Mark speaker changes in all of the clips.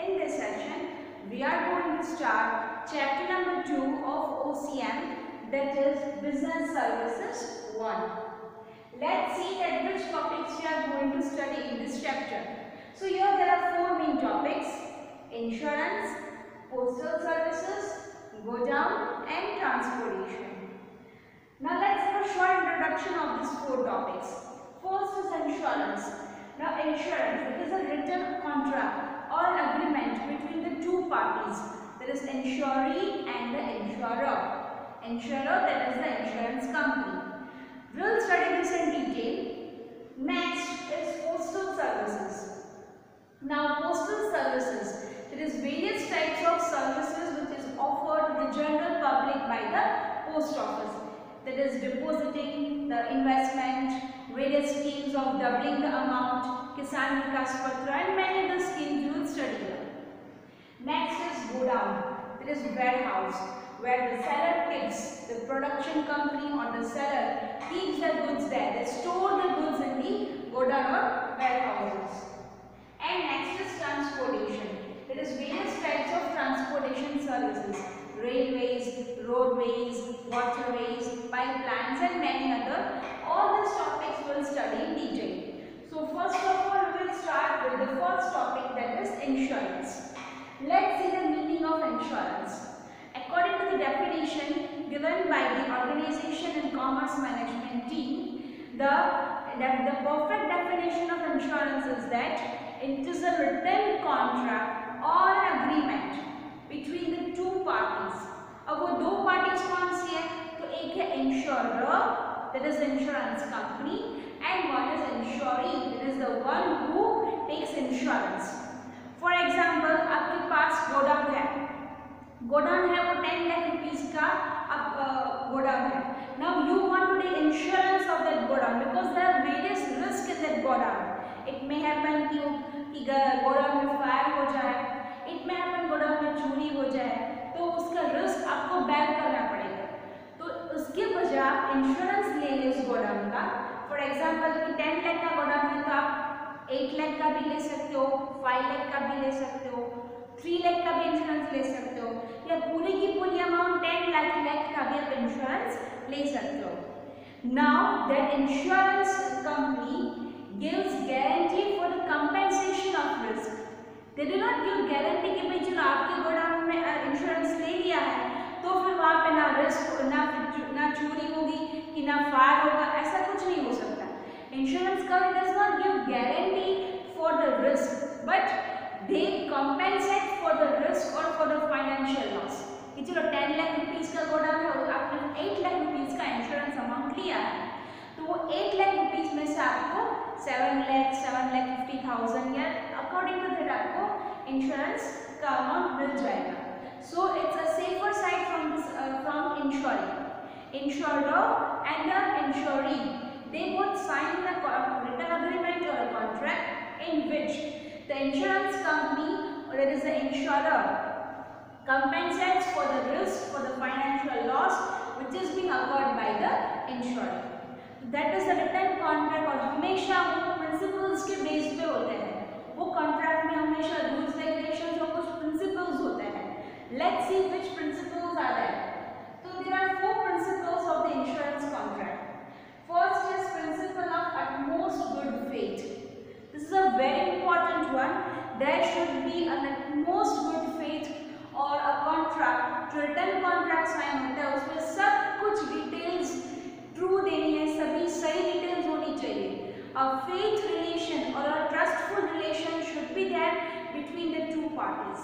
Speaker 1: In this session, we are going to start chapter number 2 of OCM, that is Business Services 1. Let's see that which topics we are going to study in this chapter. So here there are four main topics: insurance, postal services, godown and transportation. Now let's have a short introduction of these four topics. First is insurance. Now insurance, it is a written contract or an agreement between the two parties. There is insuree and the insurer. Insurer, that is the insurance company. We will study this in detail. Next is postal services. Now postal services, there is various types of services which is offered to the general public by the post office. That is depositing, the investment, various schemes of doubling the amount, Kisan Vikas Patra and many other schemes you will study here. Next is godown. That is warehouse, where the seller keeps, the production company or the seller keeps the goods there. They store the goods in the godown or warehouses. And next is transportation. There is various types of transportation services: railways, roadways, waterways, pipelines and many other. All these topics we will study in detail. So first of all we will start with the first topic, that is insurance. Let's see the meaning of insurance. According to the definition given by the Organization and Commerce Management team, the perfect definition of insurance is that it is a written contract or an agreement between the two parties. अब वो दो parties कौन सी है? तो एक है insurer, that is insurance company, and one is insuree, that is the one who takes insurance. For example, आपके पास godown है वो 10 lakh rupees का गोडाउन है. Now you want to take insurance of that godown because there are various risks in that godown. It may happen कि godown में fire हो जाए, it में happen गोडाउन में चोरी हो जाए, तो उसका रिस्क आपको बेयर करना पड़ेगा. तो उसके बजाय आप इंश्योरेंस ले लें उस गोडाउन का. फॉर एग्जांपल कि 10 लाख का गोडाउन है तो आप 8 लाख का भी ले सकते हो, 5 लाख का भी ले सकते हो, 3 लाख का भी इंश्योरेंस ले सकते हो, या पूरी की पूरी अमाउंट 10 लाख का भी आप इंश्योरेंस ले सकते हो. Now that insurance company gives guarantee for the compensation of risk. They do not give guarantee कि भाई चलो आपके गोडाउन में इंश्योरेंस ले लिया है तो फिर वहाँ पे ना रिस्क ना चोरी होगी कि ना फायर होगा, ऐसा कुछ नहीं हो सकता. Insurance company does not give guarantee for the risk, but they compensate for the risk or for the financial loss. कि चलो 10 लाख रुपीस का गोडाउन है और आपने 8 लाख रुपीस का इंश्योरेंस अमाउंट लिया है, तो वो 8 लाख रुपीस में से आपको 7,50,000 या अकॉर्डिंग टू दैट आपको इंश्योरेंस का अमाउंट मिल जाएगा. So it's a safer side from insurer and the insuree. They both sign a written agreement or a contract in which the insurance company, or that is the insurer, compensates for the risk, for the financial loss which is being occurred by the insurer. That is the written contract. और हमेशा वो principles के base पे होते हैं. वो contract में हमेशा रूल्स रेगुलेशंस और कुछ प्रिंसिपल्स होते हैं. Let's see which principles are there. तो there are 4 principles of the insurance contract. First is principle of utmost good faith. This is a very important one. There should be an utmost good faith और a contract, जो return contract sign होता है उसमें सब कुछ details true देनी है, सभी सही डिटेल्स होनी चाहिए. A faith relation or a trustful relation should be there between the two parties.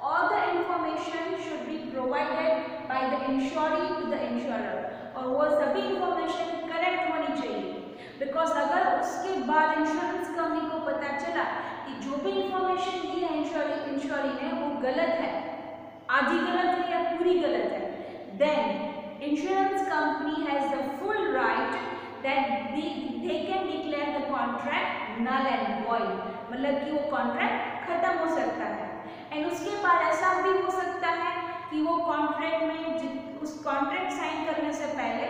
Speaker 1: All the information should be provided by the insuree to the insurer, और वो सभी इंफॉर्मेशन करेक्ट होनी चाहिए. बिकॉज अगर उसके बाद इंश्योरेंस कंपनी को पता चला कि जो भी इंफॉर्मेशन दी है इंश्योरी ने वो गलत है, आधी गलत है या पूरी गलत है, then insurance company has the full right that they can declare the contract null and void. मतलब कि वो कॉन्ट्रैक्ट खत्म हो सकता है. एंड उसके बाद ऐसा भी हो सकता है कि वो कॉन्ट्रैक्ट में उस कॉन्ट्रैक्ट साइन करने से पहले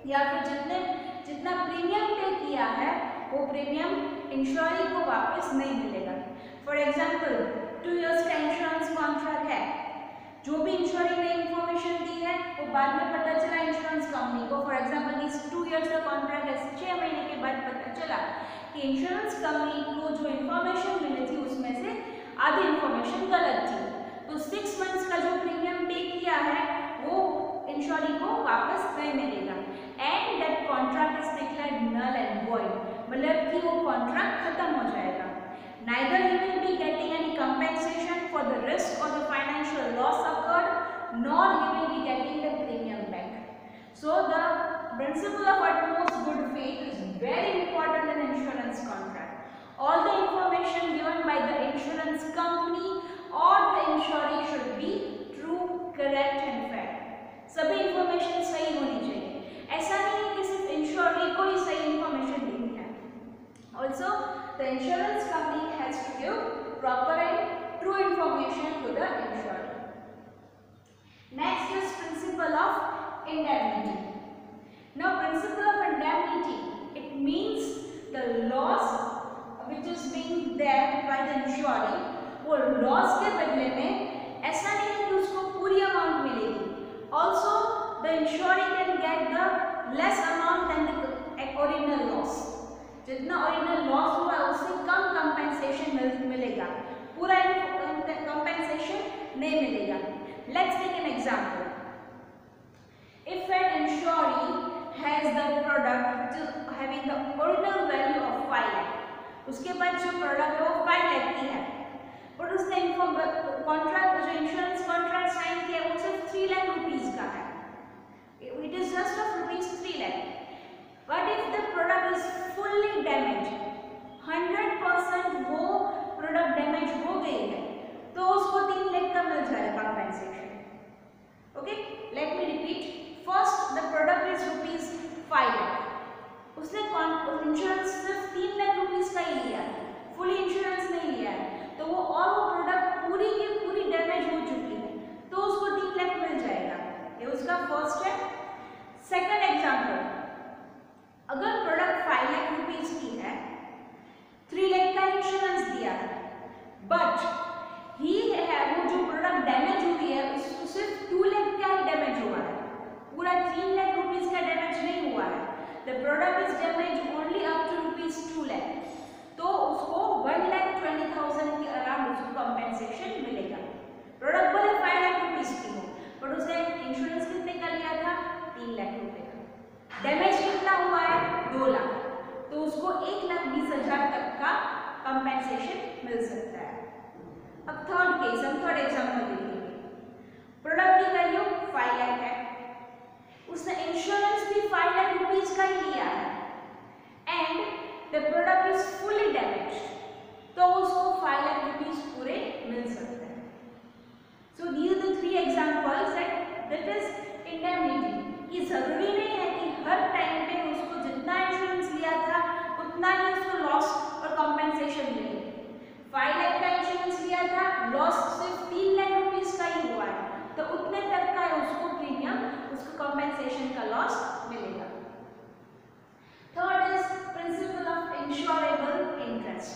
Speaker 1: या फिर जितना प्रीमियम पे किया है वो प्रीमियम इंश्योरी को वापस नहीं मिलेगा. फॉर एग्जाम्पल 2 इयर्स का इंश्योरेंस कॉन्ट्रैक्ट है, जो भी इंश्योरिंग ने इंफॉर्मेशन दी है वो बाद में पता चला इंश्योरेंस कंपनी को। फॉर एग्जांपल इस 2 इयर्स का कॉन्ट्रैक्ट है, 6 महीने के बाद पता चला कि इंश्योरेंस कंपनी को जो इंफॉर्मेशन मिली थी उसमें से आधी इंफॉर्मेशन गलत थी, तो 6 मंथ्स का जो प्रीमियम पे किया है वो इंश्योरी को वापस नहीं मिलेगा। And that contract is declared null and void, मतलब कि वो कॉन्ट्रैक्ट खत्म हो जाएगा। Neither he will be getting any compensation for the risk or the financial loss occurred, nor he will be getting the premium back. So the principle of utmost good faith is very important in insurance contract. All the information given by the insurance company or the insurer should be true, correct and fair. सभी information सही होनी चाहिए। ऐसा नहीं है कि सिर्फ इंश्योरी को ही सही इंफॉर्मेशन देनी है। Also, the insurance company has to give proper and true information to the insured. Next is principle of indemnity. Now, principle of indemnity, it means the loss which is being there by the insurer, वो loss के बदले में ऐसा नहीं है कि उसको पूरी अमाउंट मिलेगी। Also, the insurer can get the less amount than the original loss. जितना ओरिजिनल लॉस हुआ उससे कम कंपेंसेशन मिलेगा, पूरा कंपेंसेशन नहीं मिलेगा। Let's take an example. If an insuree has the product which is having the original value of 5 lakh, उसके पास जो प्रोडक्ट है वो 5 लाख की है, पर उसने कॉन्ट्रैक्ट जो इंश्योरेंस कॉन्ट्रैक्ट साइन किया वो सिर्फ 3 लाख रुपीस का है, it is just of rupees 3 lakh. What if the product is fully damaged? 100% वो प्रोडक्ट डैमेज हो गई है तो उसको 3 लाख का मिल जाएगा compensation. Okay, let me repeat. First, the product is rupees 5 lakh, उसने इंश्योरेंस सिर्फ 3 लाख रुपीस का ही लिया है, फुली इंश्योरेंस नहीं लिया है, तो वो और वो प्रोडक्ट पूरी की पूरी डैमेज हो चुकी है तो उसको 3 लाख मिल जाएगा। ये उसका फर्स्ट है। सेकंड एग्जांपल, अगर प्रोडक्ट 5 लाख रुपीस की है, 3 लाख का इंश्योरेंस दिया है, बट वो जो प्रोडक्ट डैमेज हुई है उसको सिर्फ 2 लाख का ही डैमेज हुआ है, पूरा 3 लाख रुपीस का डैमेज नहीं हुआ है। The product is damage only up to rupees 2 lakh, तो उसको 1,20,000 के अराउंड उसको कंपेंसेशन मिलेगा। प्रोडक्ट भले 5 लाख रुपीस की हो, बट उसने इंश्योरेंस कितने का लिया था? 3 लाख रुपए का। डैमेज कितना हुआ है? 2 लाख, तो उसको 1,20,000 तक का कंपेंसेशन मिल सकता है। अब थर्ड केस, हम थर्ड एग्जांपल देखेंगे। प्रोडक्ट की वैल्यू 5 लाख है, उसने इंश्योरेंस भी 5 लाख रुपीस का ही लिया है and the product is fully damage, तो उसको 5 लाख रुपीस पूरे मिल सकते हैं। So these are the 3 examples that is indemnity. ये जरूरी नहीं है कि हर टाइम पे उसको जितना इंश्योरेंस लिया था उतना ही उसको लॉस और कंपेंसेशन मिले। 5 लाख का इंश्योरेंस लिया था, लॉस सिर्फ 3 लाख रुपीस का ही हुआ है, तो उतने तक का उसको प्रीमियम, उसको कंपेंसेशन का लॉस मिलेगा। Third is principle of insurable interest.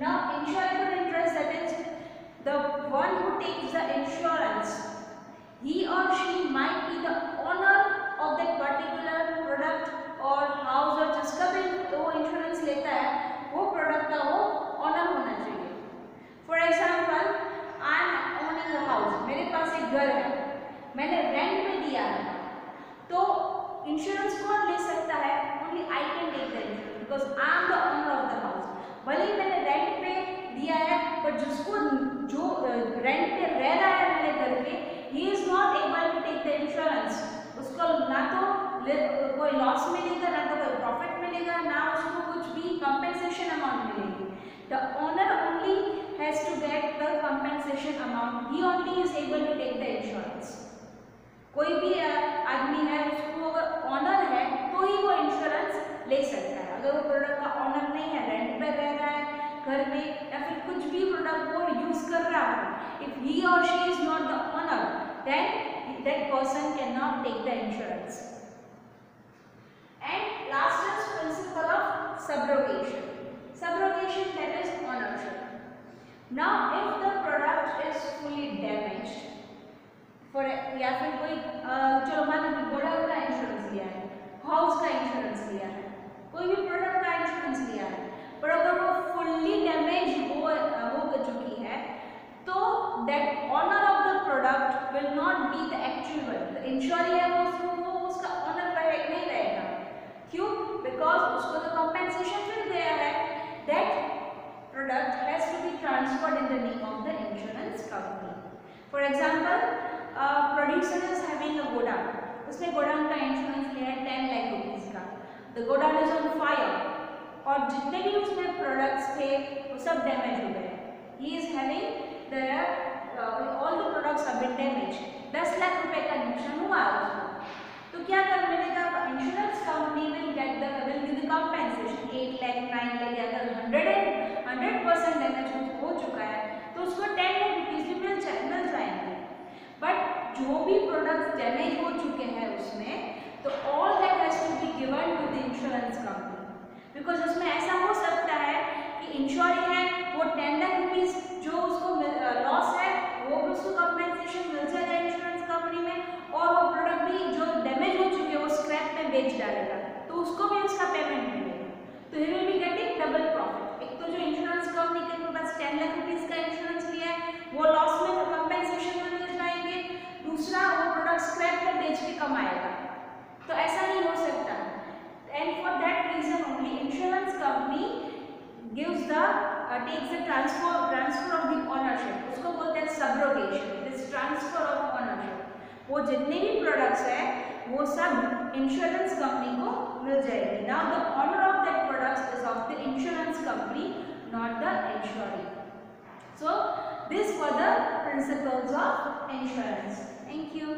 Speaker 1: Now insurable interest, that is the one who takes the insurance, he or she might be the owner of that particular product or house, और जिसका भी वो insurance लेता है वो product का वो honour होना चाहिए। For example, I am owning a house, मेरे पास एक घर है, मैंने रेंट पे दिया है, तो इंश्योरेंस कौन ले सकता है? Only I can take the insurance because I am the owner of the house. भले ही मैंने रेंट पे दिया है, बट जिसको जो रेंट पे रह रहा है मेरे घर पे, he is not able to take the insurance, उसको ना तो कोई लॉस मिलेगा, ना तो कोई प्रॉफिट मिलेगा, ना उसको कुछ भी कंपेंसेशन अमाउंट मिलेगी। The owner only has to get the compensation amount, he only is able to take the insurance। कोई भी आदमी है, उसको अगर ऑनर है तो ही वो इंश्योरेंस ले सकता है। अगर वो प्रोडक्ट का ऑनर नहीं है, रेंट पे रह रहा है घर में, या फिर कुछ भी प्रोडक्ट वो यूज कर रहा है, if he or she is not the owner, then that person cannot take the insurance। And last is principle of subrogation. Subrogation, that is ownership. Now if the product is fully damaged, for या फिर कोई चलो मान लो godown का insurance लिया है, house का insurance लिया है, कोई भी प्रोडक्ट का इंश्योरेंस लिया है, पर अगर वो फुल्ली डैमेज हो चुकी है तो that owner of the product will not be the actual, the insuree है वो उसका ऑनर नहीं रहेगा। क्यों? बिकॉज उसको तो कंपेंसेशन मिल गया है। That product has to be transferred in the name of the insurance company. For example, producer is having a godown, उसने गोडाउन का इंश्योरेंस लिया है 10 लाख रुपीस का। The godown is on fire और जितने भी उसमें प्रोडक्ट्स थे वो सब डैमेज हो गए। He is having all the products have been damage, 10 lakh रुपए का नुकसान हुआ उसको। तो क्या कर मिलेगा? Insurance company will give the compensation 8 lakh 9 lakh, अगर 100% डैमेज हो चुका है तो उसको 10 लाख रुपीस भी मिल जाएंगे। बट जो भी प्रोडक्ट्स डैमेज हो चुके हैं उसमें, तो all that has to be given to the insurance company, because उसमें ऐसा हो सकता है कि इंश्योरी है वो 10 लाख रुपीस जो उसको लॉस है वो भी उसको कंपेंसेशन मिल जाएगा इंश्योरेंस कंपनी में, और वो प्रोडक्ट भी जो डैमेज हो चुके हैं वो स्क्रैप में बेच डालेगा तो उसको भी उसका पेमेंट मिलेगा। तो he will be getting double profit. एक तो जो इंश्योरेंस कंपनी के पास 10 लाख रुपीस का इंश्योरेंस लिया है वो लॉस में कंपेंसेशन में मिल जाएंगे, दूसरा वो प्रोडक्ट स्क्रैप में बेच के कमाएगा। तो ऐसा नहीं हो सकता। And for that reason only insurance company gives the takes the transfer of the ownership, उसको बोलते हैं subrogation, it is transfer of ownership। वो जितने भी products है वो सब insurance company को मिल जाएगी। Now the owner of that products is of the insurance company, not the insurer। So these were the principles of insurance. Thank you.